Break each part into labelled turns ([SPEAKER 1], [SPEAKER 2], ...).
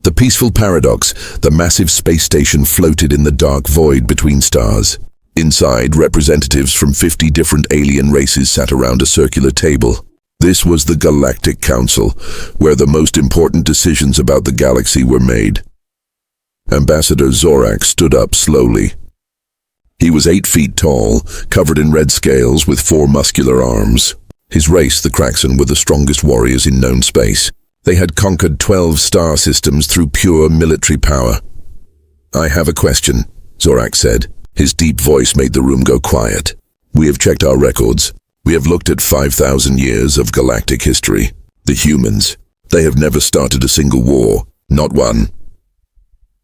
[SPEAKER 1] The peaceful paradox, the massive space station floated in the dark void between stars. Inside, representatives from 50 different alien races sat around a circular table. This was the Galactic Council, where the most important decisions about the galaxy were made. Ambassador Zorak stood up slowly. He was 8 feet tall, covered in red scales with 4 muscular arms. His race, the Kraxan, were the strongest warriors in known space. They had conquered 12 star systems through pure military power. "I have a question," Zorak said. His deep voice made the room go quiet. "We have checked our records. We have looked at 5,000 years of galactic history. The humans, they have never started a single war, not one."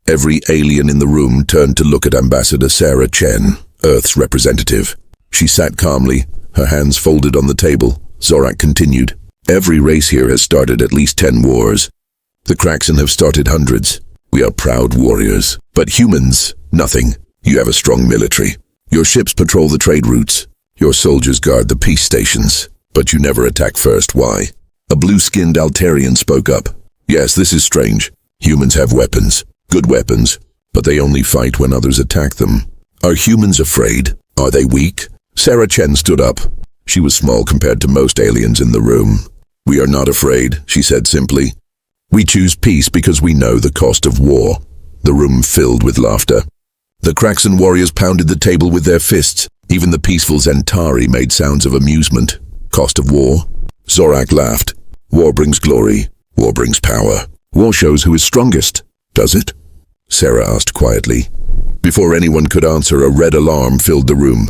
[SPEAKER 1] Every alien in the room turned to look at Ambassador Sarah Chen, Earth's representative. She sat calmly, her hands folded on the table. Zorak continued. "Every race here has started at least 10 wars. The Kraxan have started hundreds. We are proud warriors. But humans, nothing. You have a strong military. Your ships patrol the trade routes. Your soldiers guard the peace stations. But you never attack first. Why?" A blue-skinned Altarian spoke up. "Yes, this is strange. Humans have weapons. Good weapons. But they only fight when others attack them. Are humans afraid? Are they weak?" Sarah Chen stood up. She was small compared to most aliens in the room. "We are not afraid," she said simply. "We choose peace because we know the cost of war." The room filled with laughter. The Kraxan warriors pounded the table with their fists. Even the peaceful Zentari made sounds of amusement. "Cost of war?" Zorak laughed. "War brings glory. War brings power. War shows who is strongest. Does it?" Sarah asked quietly. Before anyone could answer, a red alarm filled the room.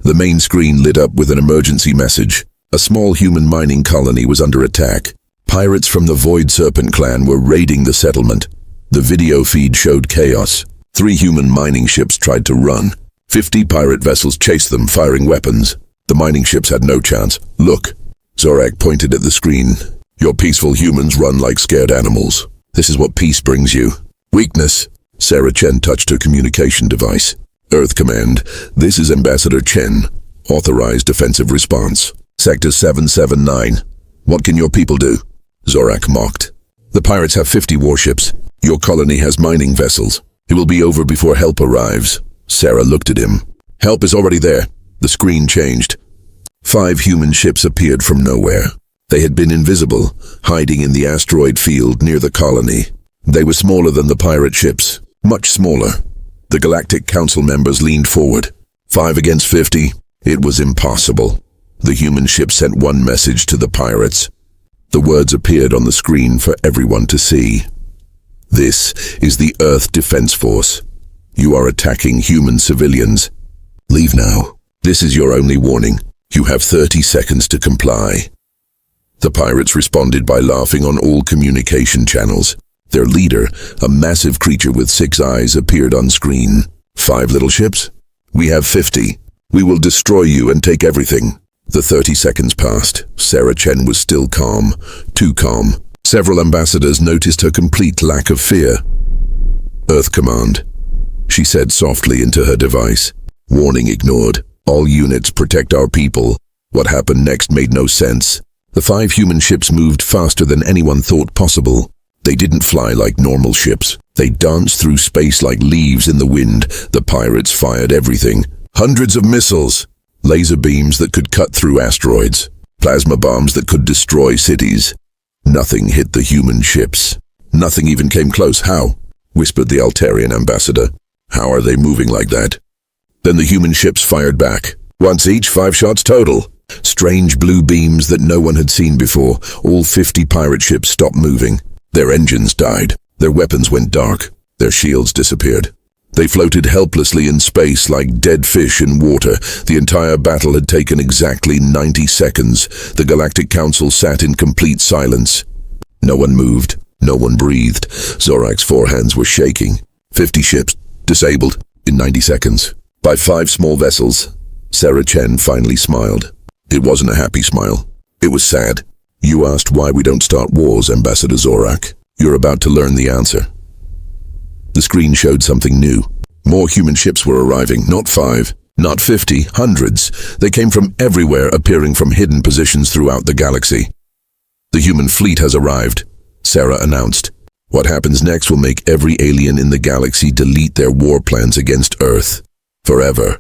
[SPEAKER 1] The main screen lit up with an emergency message. A small human mining colony was under attack. Pirates from the Void Serpent clan were raiding the settlement. The video feed showed chaos. 3 human mining ships tried to run. 50 pirate vessels chased them, firing weapons. The mining ships had no chance. "Look." Zorak pointed at the screen. "Your peaceful humans run like scared animals. This is what peace brings you. Weakness." Sarah Chen touched her communication device. "Earth Command, this is Ambassador Chen. Authorized defensive response. Sector 779. What can your people do?" Zorak mocked. "The pirates have 50 warships. Your colony has mining vessels. It will be over before help arrives." Sarah looked at him. "Help is already there." The screen changed. 5 human ships appeared from nowhere. They had been invisible, hiding in the asteroid field near the colony. They were smaller than the pirate ships, much smaller. The Galactic Council members leaned forward. 5 against 50? It was impossible. The human ship sent one message to the pirates. The words appeared on the screen for everyone to see. "This is the Earth Defense Force. You are attacking human civilians. Leave now. This is your only warning. You have 30 seconds to comply." The pirates responded by laughing on all communication channels. Their leader, a massive creature with 6 eyes, appeared on screen. 5 little ships? We have 50. We will destroy you and take everything." The 30 seconds passed. Sarah Chen was still calm, too calm. Several ambassadors noticed her complete lack of fear. "Earth Command," she said softly into her device. Warning ignored. "All units protect our people." What happened next made no sense. The 5 human ships moved faster than anyone thought possible. They didn't fly like normal ships. They danced through space like leaves in the wind. The pirates fired everything. Hundreds of missiles. Laser beams that could cut through asteroids. Plasma bombs that could destroy cities. Nothing hit the human ships. Nothing even came close. "How?" whispered the Altarian ambassador. "How are they moving like that?" Then the human ships fired back. Once each, 5 shots total. Strange blue beams that no one had seen before. All 50 pirate ships stopped moving. Their engines died. Their weapons went dark. Their shields disappeared. They floated helplessly in space like dead fish in water. The entire battle had taken exactly 90 seconds. The Galactic Council sat in complete silence. No one moved. No one breathed. Zorak's forehands were shaking. 50 ships, disabled, in 90 seconds. By 5 small vessels. Sarah Chen finally smiled. It wasn't a happy smile. It was sad. "You asked why we don't start wars, Ambassador Zorak. You're about to learn the answer." The screen showed something new. More human ships were arriving, not 5, not 50, hundreds. They came from everywhere, appearing from hidden positions throughout the galaxy. "The human fleet has arrived," Sarah announced. What happens next will make every alien in the galaxy delete their war plans against Earth. Forever.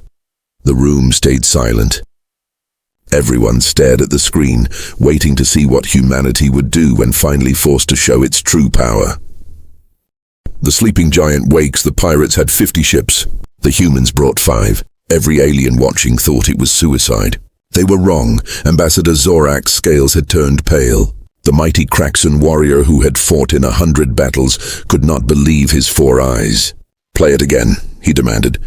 [SPEAKER 1] The room stayed silent. Everyone stared at the screen, waiting to see what humanity would do when finally forced to show its true power. The sleeping giant wakes. The pirates had 50 ships. The humans brought 5. Every alien watching thought it was suicide. They were wrong. Ambassador Zorak's scales had turned pale. The mighty Kraxan warrior who had fought in 100 battles could not believe his 4 eyes. "Play it again," he demanded.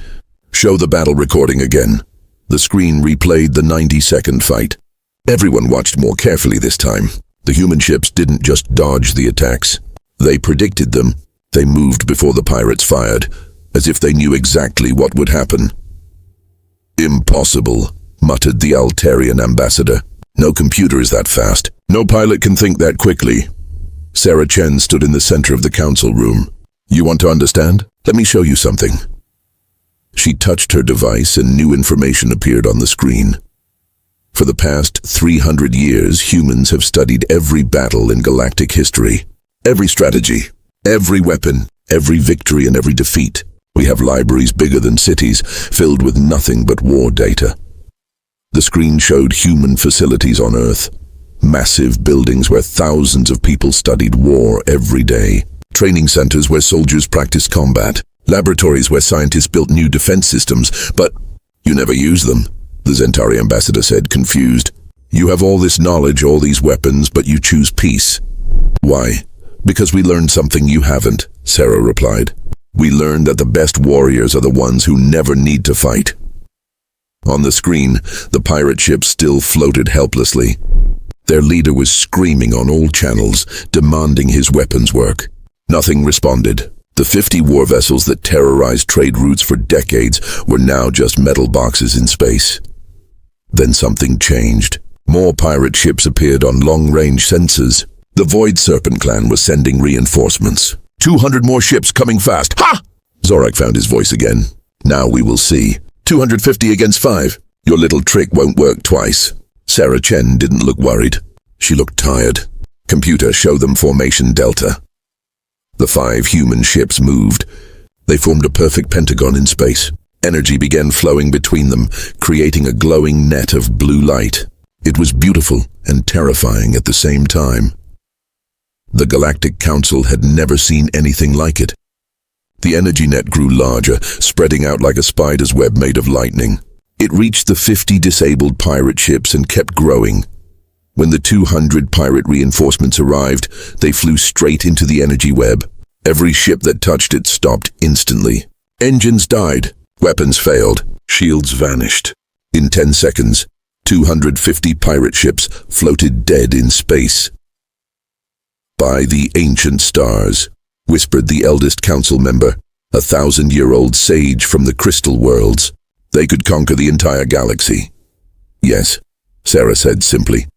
[SPEAKER 1] "Show the battle recording again." The screen replayed the 90-second fight. Everyone watched more carefully this time. The human ships didn't just dodge the attacks. They predicted them. They moved before the pirates fired, as if they knew exactly what would happen. "Impossible," muttered the Altarian ambassador. "No computer is that fast. No pilot can think that quickly." Sarah Chen stood in the center of the council room. "You want to understand? Let me show you something." She touched her device and new information appeared on the screen. For the past 300 years, humans have studied every battle in galactic history. Every strategy, every weapon, every victory and every defeat. We have libraries bigger than cities, filled with nothing but war data. The screen showed human facilities on Earth. Massive buildings where thousands of people studied war every day. Training centers where soldiers practiced combat. Laboratories where scientists built new defense systems. But you never use them, the Zentari ambassador said, confused. "You have all this knowledge, all these weapons, but you choose peace." "Why?" "Because we learned something you haven't," Sarah replied. "We learned that the best warriors are the ones who never need to fight." On the screen, the pirate ships still floated helplessly. Their leader was screaming on all channels, demanding his weapons work. Nothing responded. The 50 war vessels that terrorized trade routes for decades were now just metal boxes in space. Then something changed. More pirate ships appeared on long-range sensors. The Void Serpent clan was sending reinforcements. 200 more ships coming fast. Ha! Zorak found his voice again. "Now we will see. 250 against 5. Your little trick won't work twice." Sarah Chen didn't look worried. She looked tired. "Computer, show them Formation Delta." The 5 human ships moved. They formed a perfect pentagon in space. Energy began flowing between them, creating a glowing net of blue light. It was beautiful and terrifying at the same time. The Galactic Council had never seen anything like it. The energy net grew larger, spreading out like a spider's web made of lightning. It reached the 50 disabled pirate ships and kept growing. When the 200 pirate reinforcements arrived, they flew straight into the energy web. Every ship that touched it stopped instantly. Engines died. Weapons failed. Shields vanished. In 10 seconds, 250 pirate ships floated dead in space. "By the ancient stars," whispered the eldest council member, a 1,000-year-old sage from the crystal worlds. "They could conquer the entire galaxy." "Yes," Sarah said simply.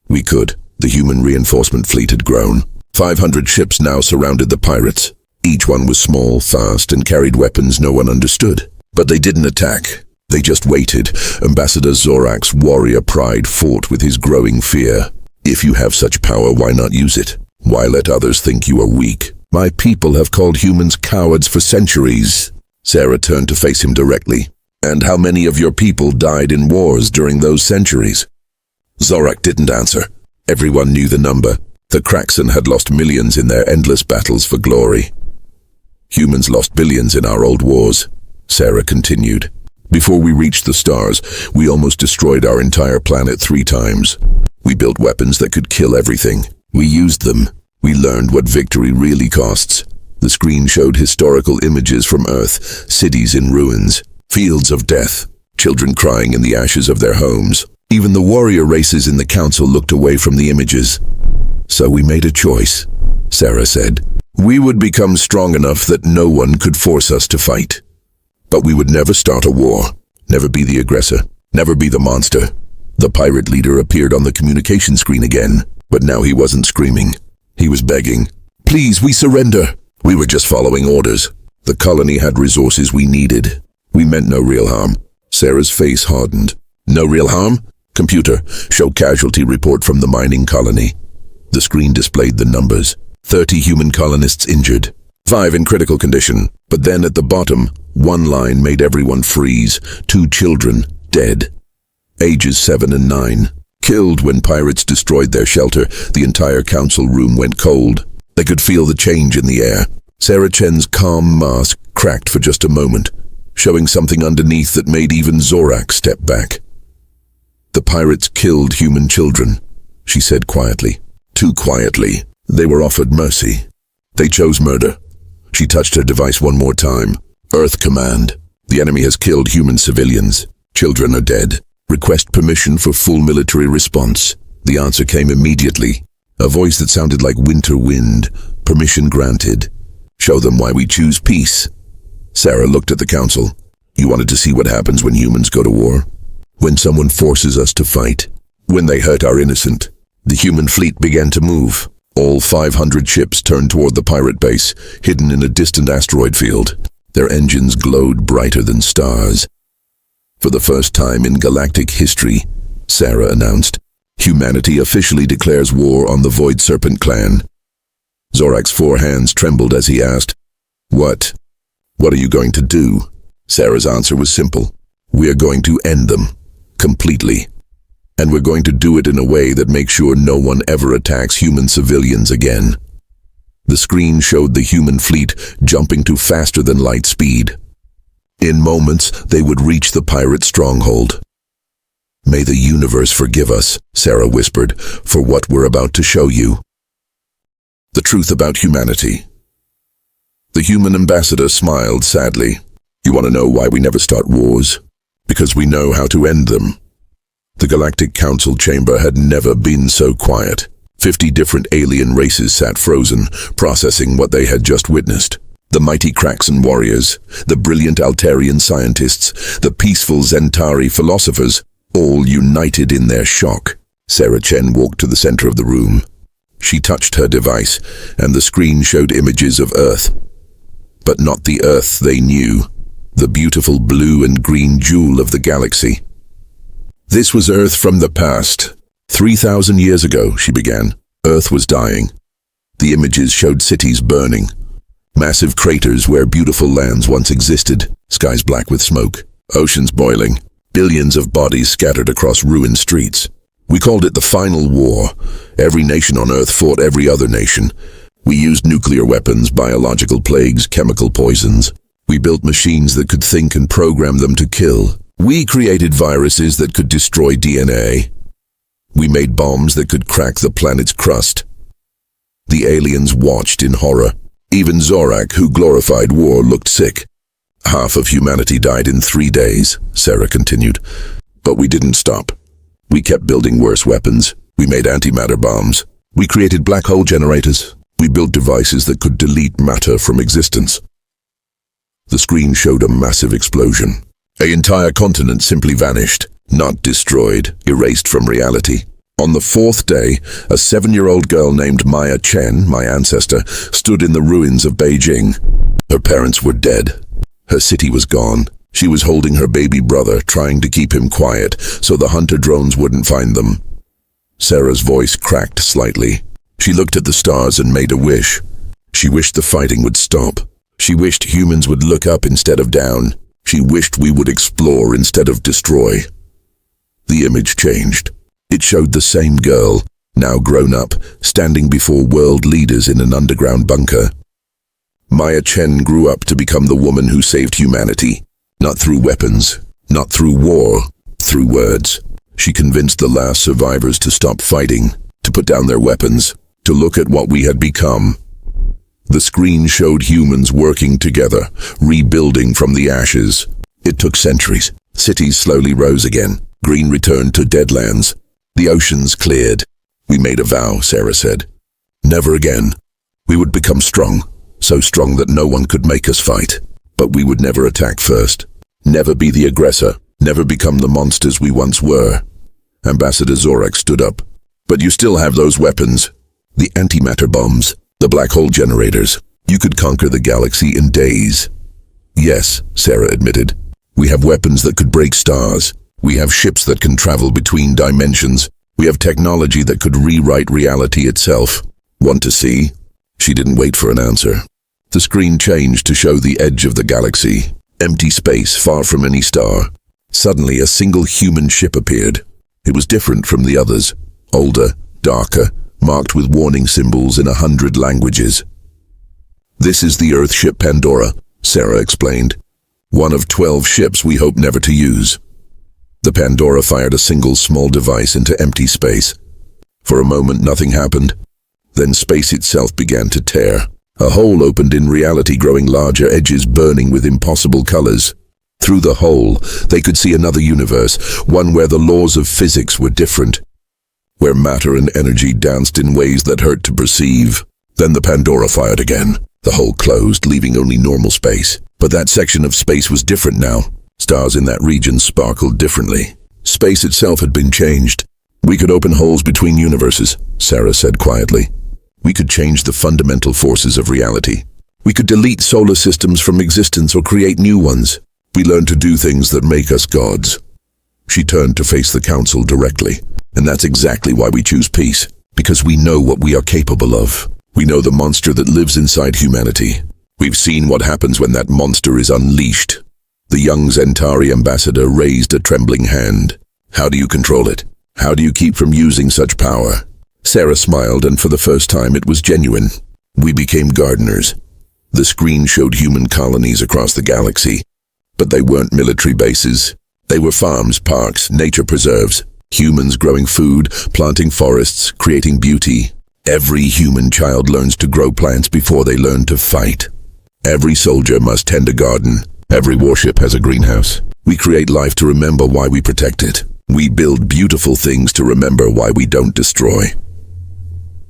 [SPEAKER 1] "We could." The human reinforcement fleet had grown. 500 ships now surrounded the pirates. Each one was small, fast, and carried weapons no one understood. But they didn't attack. They just waited. Ambassador Zorak's warrior pride fought with his growing fear. "If you have such power, why not use it? Why let others think you are weak? My people have called humans cowards for centuries." Sarah turned to face him directly. "And how many of your people died in wars during those centuries?" Zorak didn't answer. Everyone knew the number. The Kraxan had lost millions in their endless battles for glory. "Humans lost billions in our old wars," Sarah continued. "Before we reached the stars, we almost destroyed our entire planet 3 times. We built weapons that could kill everything. We used them. We learned what victory really costs." The screen showed historical images from Earth, cities in ruins, fields of death, children crying in the ashes of their homes. Even the warrior races in the council looked away from the images. "So we made a choice," Sarah said. "We would become strong enough that no one could force us to fight. But we would never start a war, never be the aggressor, never be the monster." The pirate leader appeared on the communication screen again, but now he wasn't screaming. He was begging. "Please, we surrender." "We were just following orders. The colony had resources we needed. We meant no real harm." Sarah's face hardened. "No real harm? Computer, show casualty report from the mining colony." The screen displayed the numbers. 30 human colonists injured, 5 in critical condition. But then at the bottom, one line made everyone freeze. 2 children, dead. Ages 7 and 9. Killed when pirates destroyed their shelter. The entire council room went cold. They could feel the change in the air. Sarah Chen's calm mask cracked for just a moment, showing something underneath that made even Zorak step back. The pirates killed human children, she said quietly. Too quietly. They were offered mercy. They chose murder. She touched her device one more time. Earth command. The enemy has killed human civilians. Children are dead. Request permission for full military response. The answer came immediately. A voice that sounded like winter wind. Permission granted. Show them why we choose peace. Sarah looked at the council. You wanted to see what happens when humans go to war? When someone forces us to fight? When they hurt our innocent? The human fleet began to move. All 500 ships turned toward the pirate base, hidden in a distant asteroid field. Their engines glowed brighter than stars. For the first time in galactic history, Sarah announced, humanity officially declares war on the Void Serpent clan. Zorak's 4 hands trembled as he asked, What? What are you going to do? Sarah's answer was simple. We are going to end them. Completely. And we're going to do it in a way that makes sure no one ever attacks human civilians again. The screen showed the human fleet jumping to faster than light speed. In moments, they would reach the pirate stronghold. May the universe forgive us, Sarah whispered, for what we're about to show you. The truth about humanity. The human ambassador smiled sadly. You want to know why we never start wars? Because we know how to end them. The Galactic Council chamber had never been so quiet. 50 different alien races sat frozen, processing what they had just witnessed. The mighty Kraxan warriors, the brilliant Altarian scientists, the peaceful Zentari philosophers, all united in their shock. Sarah Chen walked to the center of the room. She touched her device, and the screen showed images of Earth. But not the Earth they knew, the beautiful blue and green jewel of the galaxy. This was Earth from the past. 3,000 years ago, she began. Earth was dying. The images showed cities burning. Massive craters where beautiful lands once existed, skies black with smoke, oceans boiling, billions of bodies scattered across ruined streets. We called it the Final War. Every nation on Earth fought every other nation. We used nuclear weapons, biological plagues, chemical poisons. We built machines that could think and program them to kill. We created viruses that could destroy DNA. We made bombs that could crack the planet's crust. The aliens watched in horror. Even Zorak, who glorified war, looked sick. Half of humanity died in 3 days, Sarah continued. But we didn't stop. We kept building worse weapons. We made antimatter bombs. We created black hole generators. We built devices that could delete matter from existence. The screen showed a massive explosion. An entire continent simply vanished, not destroyed, erased from reality. On the 4th day, a 7-year-old girl named Maya Chen, my ancestor, stood in the ruins of Beijing. Her parents were dead. Her city was gone. She was holding her baby brother, trying to keep him quiet so the hunter drones wouldn't find them. Sarah's voice cracked slightly. She looked at the stars and made a wish. She wished the fighting would stop. She wished humans would look up instead of down. She wished we would explore instead of destroy. The image changed. It showed the same girl, now grown up, standing before world leaders in an underground bunker. Maya Chen grew up to become the woman who saved humanity. Not through weapons, not through war, through words. She convinced the last survivors to stop fighting, to put down their weapons, to look at what we had become. The screen showed humans working together, rebuilding from the ashes. It took centuries. Cities slowly rose again. Green returned to deadlands. The oceans cleared. We made a vow, Sarah said. Never again. We would become strong, so strong that no one could make us fight. But we would never attack first. Never be the aggressor. Never become the monsters we once were. Ambassador Zorak stood up. But you still have those weapons. The antimatter bombs. The black hole generators. You could conquer the galaxy in days. Yes, Sarah admitted. We have weapons that could break stars. We have ships that can travel between dimensions. We have technology that could rewrite reality itself. Want to see? She didn't wait for an answer. The screen changed to show the edge of the galaxy. Empty space, far from any star. Suddenly, a single human ship appeared. It was different from the others. Older, darker, marked with warning symbols in 100 languages. "This is the Earth ship Pandora," Sarah explained. "One of 12 ships we hope never to use." The Pandora fired a single small device into empty space. For a moment, nothing happened. Then space itself began to tear. A hole opened in reality, growing larger, edges burning with impossible colors. Through the hole, they could see another universe, one where the laws of physics were different, where matter and energy danced in ways that hurt to perceive. Then the Pandora fired again. The hole closed, leaving only normal space. But that section of space was different now. Stars in that region sparkled differently. Space itself had been changed. "We could open holes between universes," Sarah said quietly. "We could change the fundamental forces of reality. We could delete solar systems from existence or create new ones. We learned to do things that make us gods." She turned to face the council directly. "And that's exactly why we choose peace. Because we know what we are capable of. We know the monster that lives inside humanity. We've seen what happens when that monster is unleashed." The young Zentari ambassador raised a trembling hand. "How do you control it? How do you keep from using such power?" Sarah smiled, and for the first time it was genuine. "We became gardeners." The screen showed human colonies across the galaxy. But they weren't military bases. They were farms, parks, nature preserves. Humans growing food, planting forests, creating beauty. Every human child learns to grow plants before they learn to fight. Every soldier must tend a garden. Every warship has a greenhouse. We create life to remember why we protect it. We build beautiful things to remember why we don't destroy.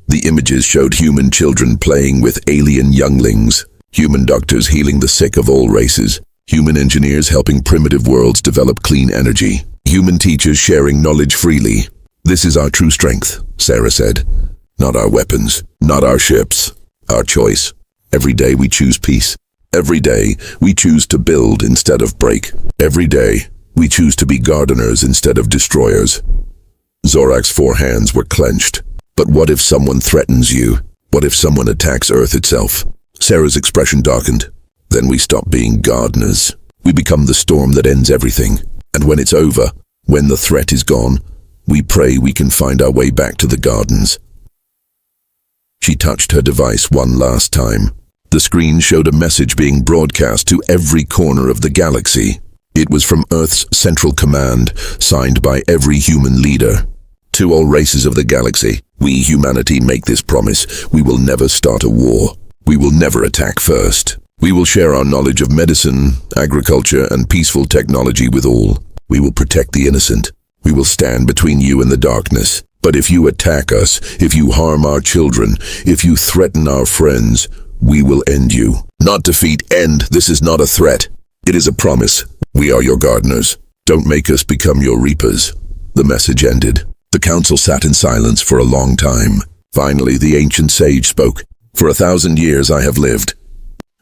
[SPEAKER 1] The images showed human children playing with alien younglings, human doctors healing the sick of all races, human engineers helping primitive worlds develop clean energy, human teachers sharing knowledge freely. "This is our true strength," Sarah said. "Not our weapons, not our ships, our choice. Every day we choose peace. Every day we choose to build instead of break. Every day we choose to be gardeners instead of destroyers." Zorak's 4 hands were clenched. "But what if someone threatens you? What if someone attacks Earth itself?" Sarah's expression darkened. "Then we stop being gardeners. We become the storm that ends everything. And when it's over, when the threat is gone, we pray we can find our way back to the gardens." She touched her device one last time. The screen showed a message being broadcast to every corner of the galaxy. It was from Earth's Central Command, signed by every human leader. "To all races of the galaxy, we humanity make this promise: we will never start a war. We will never attack first. We will share our knowledge of medicine, agriculture, and peaceful technology with all. We will protect the innocent. We will stand between you and the darkness. But if you attack us, if you harm our children, if you threaten our friends, we will end you." Not defeat, end. This is not a threat. It is a promise. We are your gardeners. Don't make us become your reapers. The message ended. The council sat in silence for a long time. Finally, the ancient sage spoke. "For 1,000 years I have lived.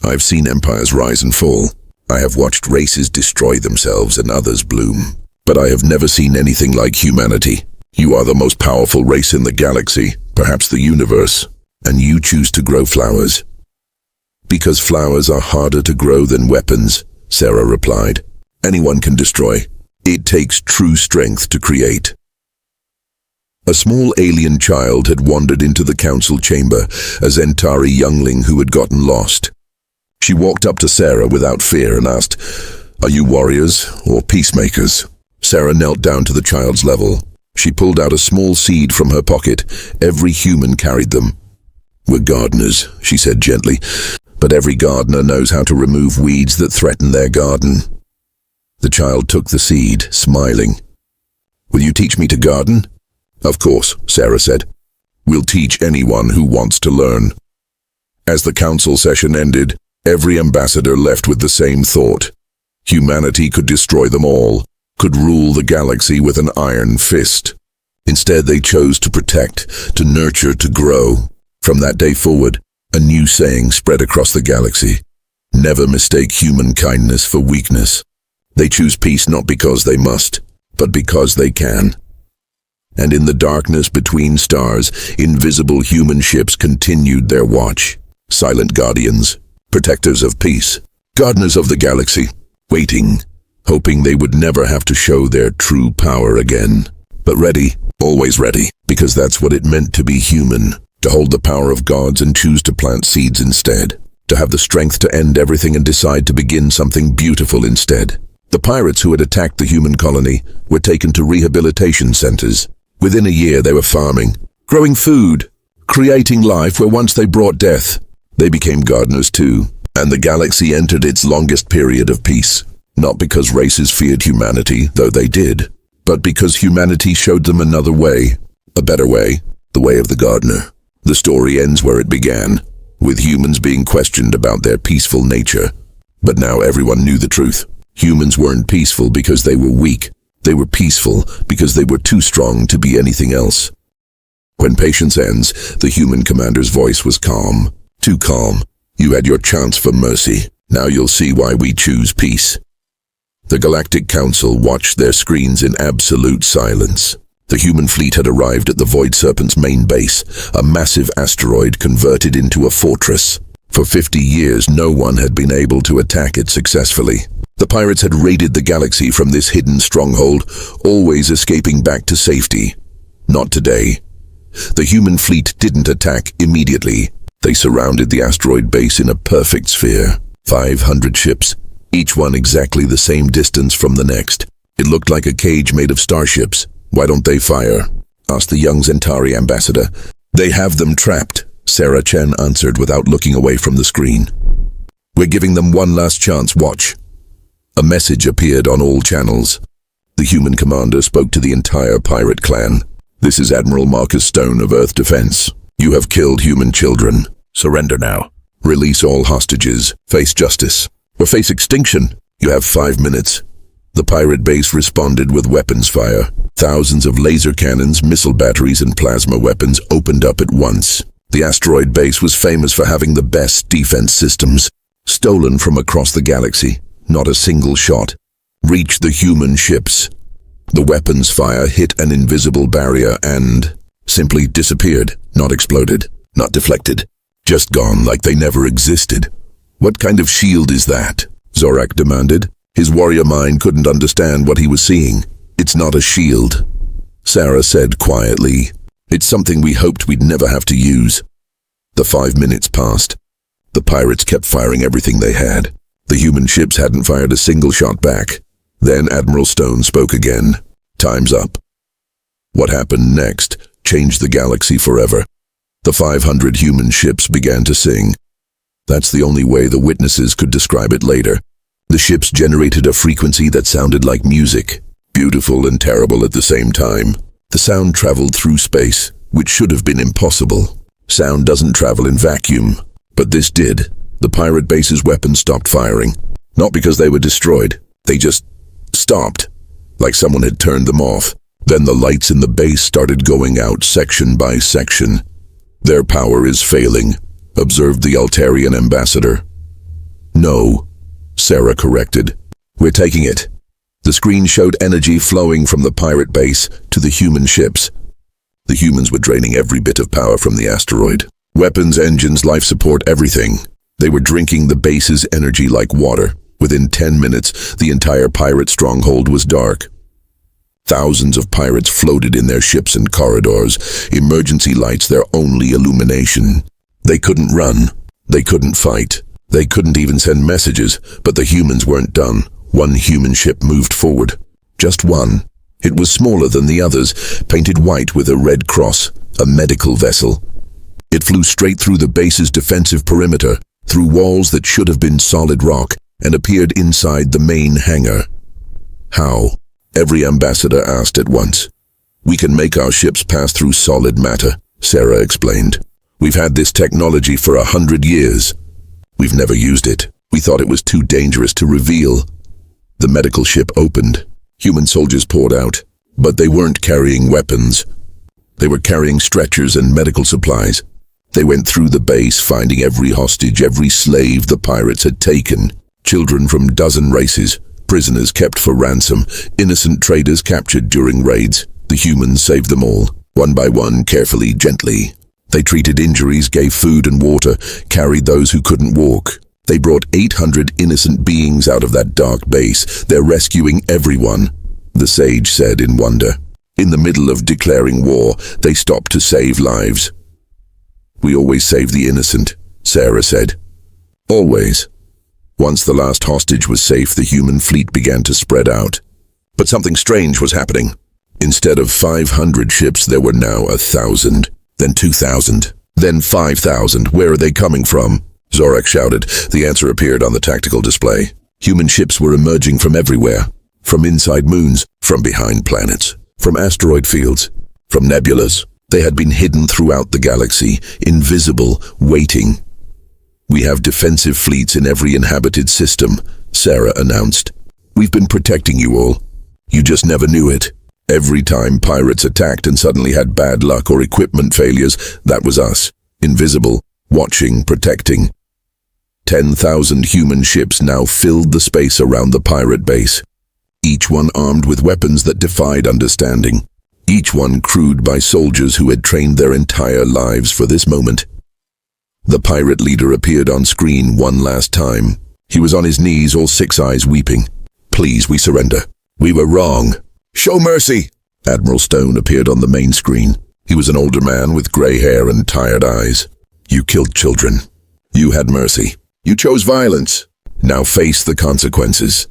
[SPEAKER 1] I've seen empires rise and fall. I have watched races destroy themselves and others bloom. But I have never seen anything like humanity. You are the most powerful race in the galaxy, perhaps the universe, and you choose to grow flowers." "Because flowers are harder to grow than weapons," Sarah replied. "Anyone can destroy. It takes true strength to create." A small alien child had wandered into the council chamber, a Zentari youngling who had gotten lost. She walked up to Sarah without fear and asked, "Are you warriors or peacemakers?" Sarah knelt down to the child's level. She pulled out a small seed from her pocket. Every human carried them. "We're gardeners," she said gently, "but every gardener knows how to remove weeds that threaten their garden." The child took the seed, smiling. "Will you teach me to garden?" "Of course," Sarah said. "We'll teach anyone who wants to learn." As the council session ended, every ambassador left with the same thought. Humanity could destroy them all, could rule the galaxy with an iron fist. Instead, they chose to protect, to nurture, to grow. From that day forward, a new saying spread across the galaxy: never mistake human kindness for weakness. They choose peace not because they must, but because they can. And in the darkness between stars, invisible human ships continued their watch. Silent guardians, protectors of peace, gardeners of the galaxy, waiting, hoping they would never have to show their true power again. But ready, always ready, because that's what it meant to be human, to hold the power of gods and choose to plant seeds instead, to have the strength to end everything and decide to begin something beautiful instead. The pirates who had attacked the human colony were taken to rehabilitation centers. Within a year they were farming, growing food, creating life where once they brought death. They became gardeners too, and the galaxy entered its longest period of peace. Not because races feared humanity, though they did, but because humanity showed them another way, a better way, the way of the gardener. The story ends where it began, with humans being questioned about their peaceful nature. But now everyone knew the truth. Humans weren't peaceful because they were weak. They were peaceful because they were too strong to be anything else. When patience ends, the human commander's voice was calm. Too calm. You had your chance for mercy. Now you'll see why we choose peace. The Galactic Council watched their screens in absolute silence. The human fleet had arrived at the Void Serpent's main base, a massive asteroid converted into a fortress. For 50 years, no one had been able to attack it successfully. The pirates had raided the galaxy from this hidden stronghold, always escaping back to safety. Not today. The human fleet didn't attack immediately. They surrounded the asteroid base in a perfect sphere. 500 ships, each one exactly the same distance from the next. It looked like a cage made of starships. "Why don't they fire?" asked the young Zentari ambassador. "They have them trapped," Sarah Chen answered without looking away from the screen. "We're giving them one last chance, watch." A message appeared on all channels. The human commander spoke to the entire pirate clan. "This is Admiral Marcus Stone of Earth Defense. You have killed human children. Surrender now. Release all hostages. Face justice. Or face extinction. You have 5 minutes." The pirate base responded with weapons fire. Thousands of laser cannons, missile batteries, and plasma weapons opened up at once. The asteroid base was famous for having the best defense systems. Stolen from across the galaxy, not a single shot reached the human ships. The weapons fire hit an invisible barrier and simply disappeared, not exploded, not deflected. Just gone like they never existed. "What kind of shield is that?" Zorak demanded. His warrior mind couldn't understand what he was seeing. "It's not a shield," Sarah said quietly. "It's something we hoped we'd never have to use." The 5 minutes passed. The pirates kept firing everything they had. The human ships hadn't fired a single shot back. Then Admiral Stone spoke again. "Time's up." What happened next changed the galaxy forever. The 500 human ships began to sing. That's the only way the witnesses could describe it later. The ships generated a frequency that sounded like music, beautiful and terrible at the same time. The sound traveled through space, which should have been impossible. Sound doesn't travel in vacuum, but this did. The pirate base's weapons stopped firing. Not because they were destroyed, they just stopped, like someone had turned them off. Then the lights in the base started going out section by section. "Their power is failing," observed the Altarian ambassador. "No," Sarah corrected. "We're taking it." The screen showed energy flowing from the pirate base to the human ships. The humans were draining every bit of power from the asteroid. Weapons, engines, life support, everything. They were drinking the base's energy like water. Within 10 minutes, the entire pirate stronghold was dark. Thousands of pirates floated in their ships and corridors, emergency lights their only illumination. They couldn't run. They couldn't fight. They couldn't even send messages, but the humans weren't done. One human ship moved forward. Just one. It was smaller than the others, painted white with a red cross, a medical vessel. It flew straight through the base's defensive perimeter, through walls that should have been solid rock, and appeared inside the main hangar. "How?" every ambassador asked at once. "We can make our ships pass through solid matter," Sarah explained. "We've had this technology for 100 years. We've never used it. We thought it was too dangerous to reveal." The medical ship opened. Human soldiers poured out, but they weren't carrying weapons. They were carrying stretchers and medical supplies. They went through the base, finding every hostage, every slave the pirates had taken. Children from dozen races, prisoners kept for ransom, innocent traders captured during raids. The humans saved them all, one by one, carefully, gently. They treated injuries, gave food and water, carried those who couldn't walk. They brought 800 innocent beings out of that dark base. They're rescuing everyone, the sage said in wonder. In the middle of declaring war, they stopped to save lives. We always save the innocent, Sarah said. Always. Once the last hostage was safe, the human fleet began to spread out. But something strange was happening. Instead of 500 ships, there were now 1,000, then 2,000, then 5,000. Where are they coming from? Zorak shouted. The answer appeared on the tactical display. Human ships were emerging from everywhere. From inside moons, from behind planets, from asteroid fields, from nebulas. They had been hidden throughout the galaxy, invisible, waiting. We have defensive fleets in every inhabited system, Sarah announced. We've been protecting you all. You just never knew it. Every time pirates attacked and suddenly had bad luck or equipment failures, that was us. Invisible, watching, protecting. 10,000 human ships now filled the space around the pirate base. Each one armed with weapons that defied understanding. Each one crewed by soldiers who had trained their entire lives for this moment. The pirate leader appeared on screen one last time. He was on his knees, all six eyes weeping. Please, we surrender. We were wrong. Show mercy! Admiral Stone appeared on the main screen. He was an older man with gray hair and tired eyes. You killed children. You had mercy. You chose violence. Now face the consequences.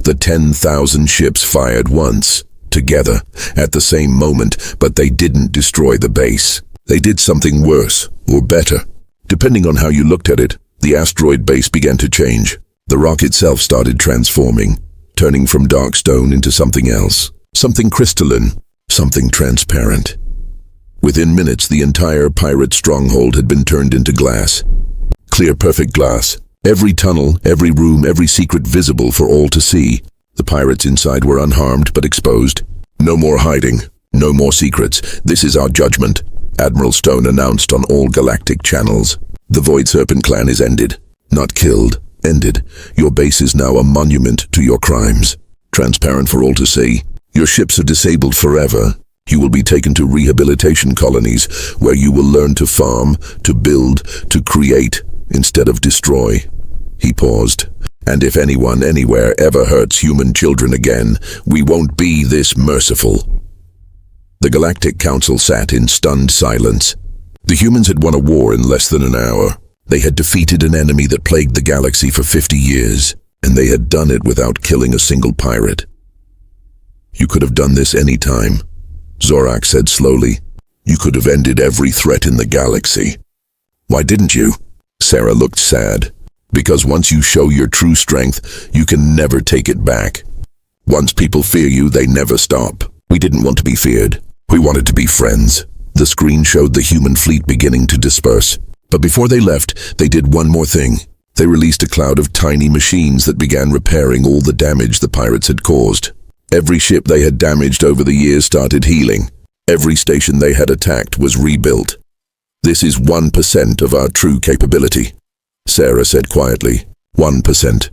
[SPEAKER 1] The 10,000 ships fired once, together, at the same moment, but they didn't destroy the base. They did something worse, or better. Depending on how you looked at it, the asteroid base began to change. The rock itself started transforming, turning from dark stone into something else. Something crystalline, something transparent. Within minutes, the entire pirate stronghold had been turned into glass. Clear, perfect glass. Every tunnel, every room, every secret visible for all to see. The pirates inside were unharmed but exposed. No more hiding. No more secrets. This is our judgment, Admiral Stone announced on all galactic channels. The Void Serpent clan is ended. Not killed. Ended. Your base is now a monument to your crimes. Transparent for all to see. Your ships are disabled forever. You will be taken to rehabilitation colonies where you will learn to farm, to build, to create, instead of destroy. He paused. And if anyone anywhere ever hurts human children again, we won't be this merciful. The Galactic Council sat in stunned silence. The humans had won a war in less than an hour. They had defeated an enemy that plagued the galaxy for 50 years, and they had done it without killing a single pirate. You could have done this any time, Zorak said slowly. You could have ended every threat in the galaxy. Why didn't you? Sarah looked sad. Because once you show your true strength, you can never take it back. Once people fear you, they never stop. We didn't want to be feared. We wanted to be friends. The screen showed the human fleet beginning to disperse. But before they left, they did one more thing. They released a cloud of tiny machines that began repairing all the damage the pirates had caused. Every ship they had damaged over the years started healing. Every station they had attacked was rebuilt. This is 1% of our true capability, Sarah said quietly. 1%.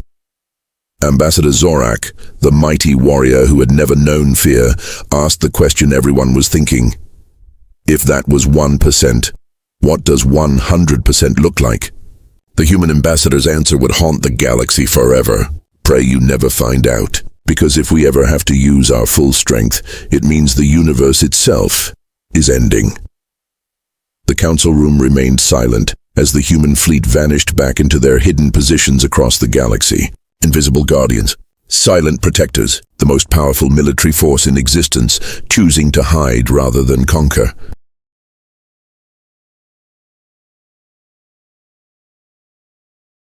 [SPEAKER 1] Ambassador Zorak, the mighty warrior who had never known fear, asked the question everyone was thinking. If that was 1%, what does 100% look like? The human ambassador's answer would haunt the galaxy forever. Pray you never find out, because if we ever have to use our full strength, it means the universe itself is ending. The council room remained silent as the human fleet vanished back into their hidden positions across the galaxy. Invisible guardians, silent protectors, the most powerful military force in existence, choosing to hide rather than conquer.